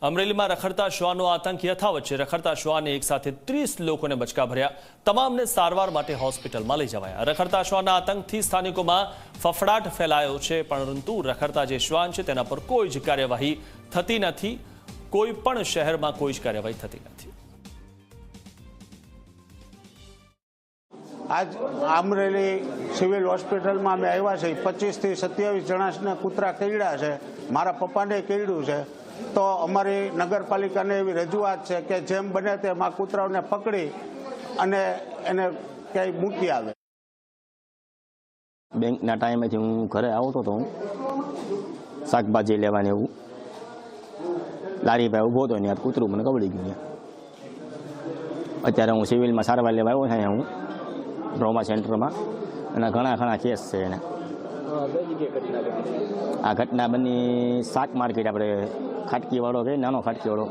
અમરેલીમાં રખડતા શ્વાનનો આતંક યથાવત છે। રખડતા શ્વાને એક સાથે 30 લોકોને બચકા ભર્યા। તમામને સારવાર માટે હોસ્પિટલમાં લઈ જવાયા। રખડતા શ્વાનના આતંકથી સ્થાનિકોમાં ફફડાટ ફેલાયો છે, પરંતુ રખડતા જે શ્વાન છે તેના પર કોઈ જ કાર્યવાહી થતી નથી। કોઈ પણ શહેરમાં કોઈ જ કાર્યવાહી થતી નથી। આજ અમરેલી સિવિલ હોસ્પિટલમાં અમે આવ્યા છીએ। 25 થી 27 જણાને કૂતરા કરડ્યા છે। મારા પપ્પાને કરડ્યું છે। તો અમારી નગરપાલિકાને એવી રજૂઆત છે કે જેમ બને તેમ આ કૂતરાઓને પકડી અને એને ક્યાંય મૂકી આવે। બેંકના ટાઈમેથી હું ઘરે આવતો હતો, હું શાકભાજી લેવાની એવું લારી પાસે ઊભો હતો ને કૂતરું મને કબડી ગયું। અત્યારે હું સિવિલમાં સારવાર લેવા આવ્યો છું, હું ટ્રોમા સેન્ટરમાં, અને ઘણા કેસ છે એને। આ ઘટના બની શાક માર્કેટ, આપણે ખાટકીવાળો કે નાનો ખાટકીવાળો